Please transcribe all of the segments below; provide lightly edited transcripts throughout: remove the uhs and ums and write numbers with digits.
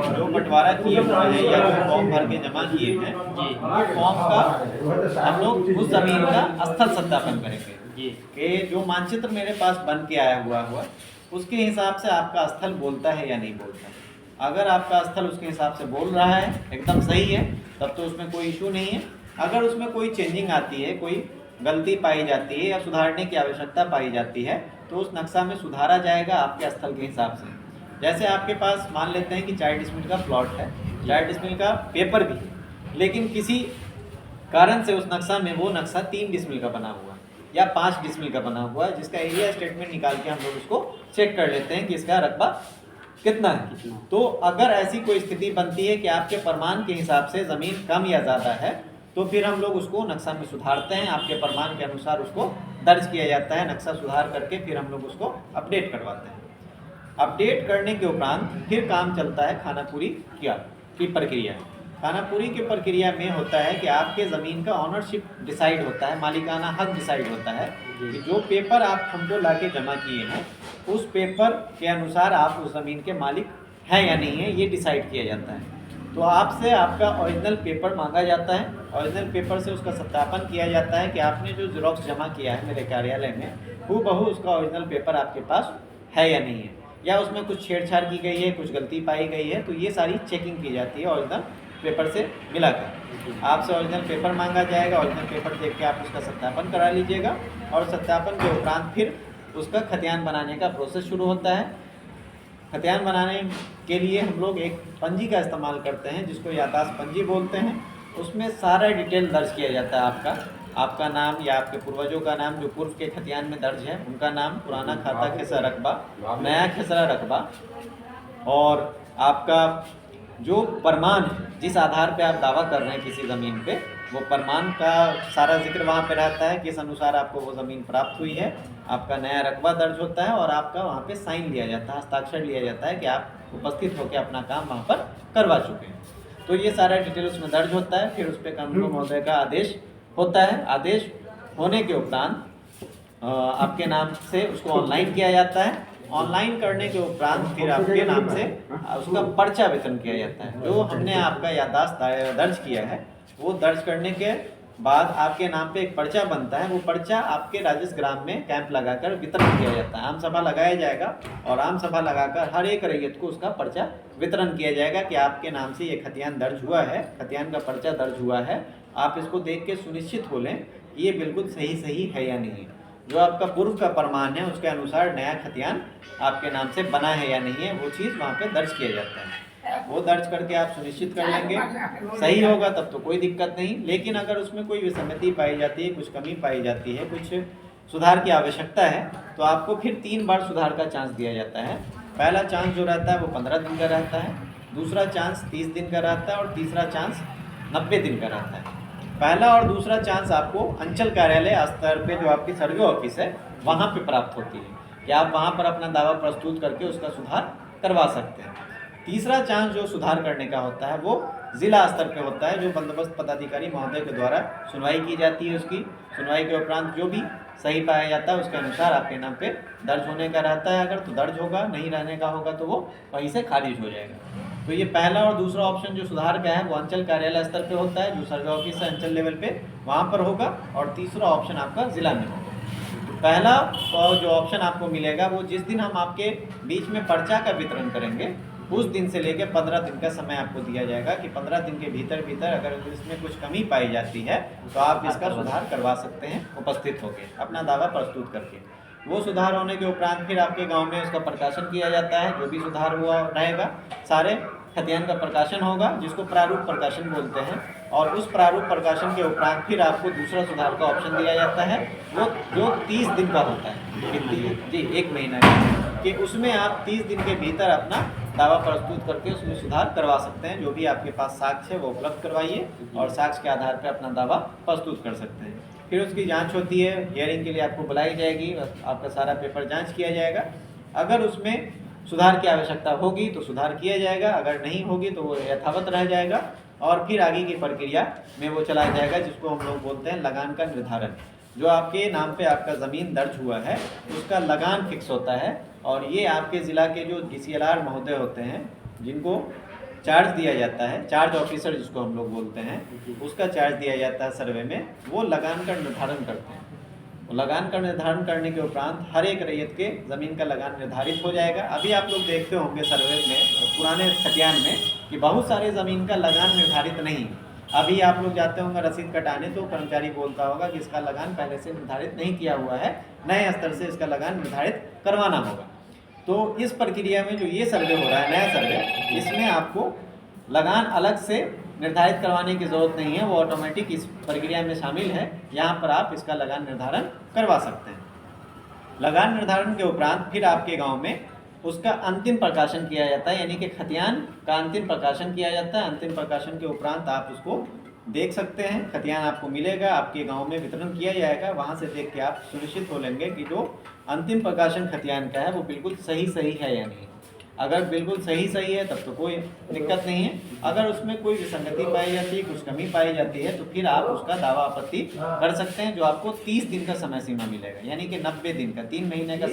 जो बंटवारा किए हुए हैं या जो फॉर्म भर के जमा किए हैं जी वो फॉर्म का हम लोग उस जमीन का स्थल सत्यापन करेंगे जी कि जो मानचित्र मेरे पास बन के आया हुआ उसके हिसाब से आपका स्थल बोलता है या नहीं बोलता। अगर आपका स्थल उसके हिसाब से बोल रहा है, एकदम सही है, तब तो उसमें कोई इशू नहीं है। अगर उसमें कोई चेंजिंग आती है, कोई गलती पाई जाती है या सुधारने की आवश्यकता पाई जाती है तो उस नक्शा में सुधारा जाएगा आपके स्थल के हिसाब से। जैसे आपके पास मान लेते हैं कि 4 डिसमिल का प्लॉट है, 4 डिसमिल का पेपर भी है, लेकिन किसी कारण से उस नक्शा में वो नक्शा 3 डिसमिल का बना हुआ या 5 डिसमिल का बना हुआ है, जिसका एरिया स्टेटमेंट निकाल के हम लोग उसको चेक कर लेते हैं कि इसका रकबा कितना है। तो अगर ऐसी कोई स्थिति बनती है कि आपके प्रमाण के हिसाब से ज़मीन कम या ज़्यादा है तो फिर हम लोग उसको नक्शा में सुधारते हैं, आपके प्रमाण के अनुसार उसको दर्ज किया जाता है, नक्शा सुधार करके फिर हम लोग उसको अपडेट करवाते हैं। अपडेट करने के उपरांत फिर काम चलता है खानापुरी की प्रक्रिया। खानापुरी की प्रक्रिया में होता है कि आपके ज़मीन का ऑनरशिप डिसाइड होता है, मालिकाना हक डिसाइड होता है कि जो पेपर आप हमको ला के जमा किए हैं उस पेपर के अनुसार आप उस ज़मीन के मालिक हैं या नहीं है, ये डिसाइड किया जाता है। तो आपसे आपका ओरिजिनल पेपर मांगा जाता है, ओरिजिनल पेपर से उसका सत्यापन किया जाता है कि आपने जो ज़ेरॉक्स जमा किया है मेरे कार्यालय में हूबहू उसका ओरिजिनल पेपर आपके पास है या नहीं है, या उसमें कुछ छेड़छाड़ की गई है, कुछ गलती पाई गई है, तो ये सारी चेकिंग की जाती है ओरिजिनल पेपर से मिलाकर। आपसे ओरिजिनल पेपर मांगा जाएगा, ओरिजिनल पेपर देख के आप उसका सत्यापन करा लीजिएगा और सत्यापन के उपरांत फिर उसका खतियान बनाने का प्रोसेस शुरू होता है। खतियान बनाने के लिए हम लोग एक पंजी का इस्तेमाल करते हैं जिसको याददाश्त पंजी बोलते हैं। उसमें सारा डिटेल दर्ज किया जाता है, आपका नाम या आपके पूर्वजों का नाम जो पूर्व के खतियान में दर्ज है उनका नाम, पुराना खाता खेसरा रकबा, नया खेसरा रकबा, और आपका जो प्रमाण है जिस आधार पे आप दावा कर रहे हैं किसी ज़मीन पे, वो प्रमाण का सारा जिक्र वहाँ पे रहता है, किस अनुसार आपको वो ज़मीन प्राप्त हुई है, आपका नया रकबा दर्ज होता है और आपका वहाँ पे साइन लिया जाता है, हस्ताक्षर लिया जाता है कि आप उपस्थित होकर अपना काम वहाँ पर करवा चुके हैं। तो ये सारा डिटेल उसमें दर्ज होता है। फिर उस पर कानून महोदय का आदेश होता है। आदेश होने के उपरांत आपके नाम से उसको ऑनलाइन किया जाता है। ऑनलाइन करने के उपरांत फिर आपके नाम से उसका पर्चा वितरण किया जाता है। जो हमने आपका याददाश्त दर्ज किया है वो दर्ज करने के बाद आपके नाम पे एक पर्चा बनता है। वो पर्चा आपके राजस्व ग्राम में कैंप लगाकर वितरण किया जाता है। आम सभा लगाया जाएगा और आम सभा लगाकर हर एक रैयत को उसका पर्चा वितरण किया जाएगा कि आपके नाम से ये खतियान दर्ज हुआ है, खतियान का पर्चा दर्ज हुआ है, आप इसको देख के सुनिश्चित हो लें ये बिल्कुल सही है या नहीं। जो आपका पूर्व का प्रमाण है उसके अनुसार नया खतियान आपके नाम से बना है या नहीं है, वो चीज़ वहाँ पे दर्ज किया जाता है। वो दर्ज करके आप सुनिश्चित कर लेंगे, सही होगा तब तो कोई दिक्कत नहीं। लेकिन अगर उसमें कोई विसंगति पाई जाती है, कुछ कमी पाई जाती है, कुछ सुधार की आवश्यकता है, तो आपको फिर 3 बार सुधार का चांस दिया जाता है। पहला चांस जो रहता है वो 15 दिन का रहता है, दूसरा चांस 30 दिन का रहता है और तीसरा चांस 90 दिन का रहता है। पहला और दूसरा चांस आपको अंचल कार्यालय स्तर पे जो आपकी सर्वे ऑफिस है वहाँ पे प्राप्त होती है कि आप वहाँ पर अपना दावा प्रस्तुत करके उसका सुधार करवा सकते हैं। तीसरा चांस जो सुधार करने का होता है वो ज़िला स्तर पे होता है, जो बंदोबस्त पदाधिकारी महोदय के द्वारा सुनवाई की जाती है। उसकी सुनवाई के उपरांत जो भी सही पाया जाता है उसके अनुसार आपके नाम पे दर्ज होने का रहता है। अगर तो दर्ज होगा, नहीं रहने का होगा तो वो वहीं से खारिज हो जाएगा। तो ये पहला और दूसरा ऑप्शन जो सुधार का है वो अंचल कार्यालय स्तर पे होता है, जो सर्वे ऑफिस है अंचल लेवल पे वहाँ पर होगा, और तीसरा ऑप्शन आपका ज़िला में होगा। तो पहला जो ऑप्शन आपको मिलेगा वो जिस दिन हम आपके बीच में पर्चा का वितरण करेंगे उस दिन से लेकर 15 दिन का समय आपको दिया जाएगा कि 15 दिन के भीतर अगर इसमें कुछ कमी पाई जाती है तो आप इसका सुधार करवा सकते हैं उपस्थित होकर अपना दावा प्रस्तुत करके। वो सुधार होने के उपरांत फिर आपके गांव में उसका प्रकाशन किया जाता है। जो भी सुधार हुआ रहेगा सारे खतियान का प्रकाशन होगा, जिसको प्रारूप प्रकाशन बोलते हैं, और उस प्रारूप प्रकाशन के उपरांत फिर आपको दूसरा सुधार का ऑप्शन दिया जाता है वो जो 30 दिन का होता है, जी 1 महीना कि उसमें आप 30 दिन के भीतर अपना दावा प्रस्तुत करके उसमें सुधार करवा सकते हैं। जो भी आपके पास साक्ष्य है वो उपलब्ध करवाइए और साक्ष्य के आधार पर अपना दावा प्रस्तुत कर सकते हैं। फिर उसकी जांच होती है, हियरिंग के लिए आपको बुलाई जाएगी, आपका सारा पेपर जांच किया जाएगा। अगर उसमें सुधार की आवश्यकता होगी तो सुधार किया जाएगा, अगर नहीं होगी तो वो यथावत रह जाएगा और फिर आगे की प्रक्रिया में वो चलाया जाएगा जिसको हम लोग बोलते हैं लगान का निर्धारण। जो आपके नाम पे आपका ज़मीन दर्ज हुआ है उसका लगान फिक्स होता है, और ये आपके ज़िला के जो DCLR महोदय होते हैं जिनको चार्ज दिया जाता है, चार्ज ऑफिसर जिसको हम लोग बोलते हैं, उसका चार्ज दिया जाता है सर्वे में, वो लगान का निर्धारण करते हैं। वो लगान का निर्धारण करने के उपरांत हर एक रैयत के ज़मीन का लगान निर्धारित हो जाएगा। अभी आप लोग देखते होंगे सर्वे में, पुराने खतियान में, कि बहुत सारे ज़मीन का लगान निर्धारित नहीं है। अभी आप लोग जाते होंगे रसीद कटाने तो कर्मचारी बोलता होगा कि इसका लगान पहले से निर्धारित नहीं किया हुआ है, नए स्तर से इसका लगान निर्धारित करवाना होगा। तो इस प्रक्रिया में जो ये सर्वे हो रहा है, नया सर्वे, इसमें आपको लगान अलग से निर्धारित करवाने की ज़रूरत नहीं है, वो ऑटोमेटिक इस प्रक्रिया में शामिल है। यहाँ पर आप इसका लगान निर्धारण करवा सकते हैं। लगान निर्धारण के उपरांत फिर आपके गांव में उसका अंतिम प्रकाशन किया जाता है, यानी कि खतियान का अंतिम प्रकाशन किया जाता है। अंतिम प्रकाशन के उपरांत आप उसको देख सकते हैं, खतियान आपको मिलेगा, आपके गांव में वितरण किया जाएगा। वहां से देख के आप सुनिश्चित हो लेंगे कि जो अंतिम प्रकाशन खतियान का है वो बिल्कुल सही है या नहीं। अगर बिल्कुल सही है तब तो कोई दिक्कत नहीं है। अगर उसमें कोई विसंगति पाई जाती है, कुछ कमी पाई जाती है, तो फिर आप उसका दावा आपत्ति कर सकते हैं, जो आपको 30 दिन का समय सीमा मिलेगा, यानी कि 90 दिन का, 3 महीने का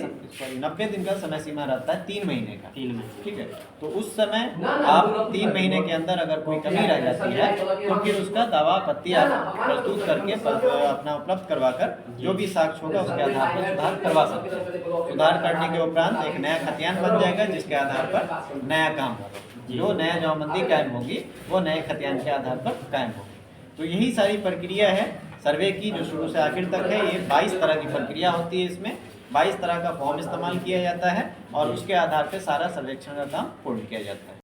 90 दिन का समय सीमा रहता है, 3 महीने का, 3 महीने, ठीक है। तो उस समय आप 3 महीने के अंदर अगर कोई कमी रह जाती है तो फिर उसका दावा आपत्ति आप प्रस्तुत करके अपना उपलब्ध करवा कर जो भी साक्ष्य होगा उसके आधार पर सुधार करवा सकते हैं। सुधार करने के उपरांत एक नया खतियान बन जाएगा, जिसके आधार पर नया काम होगा। जो नया जमाबंदी कायम होगी वो नए खतियान के आधार पर कायम होगी। तो यही सारी प्रक्रिया है सर्वे की, जो शुरू से आखिर तक है। ये 22 तरह की प्रक्रिया होती है, इसमें 22 तरह का फॉर्म इस्तेमाल किया जाता है और उसके आधार पर सारा सर्वेक्षण का काम पूर्ण किया जाता है।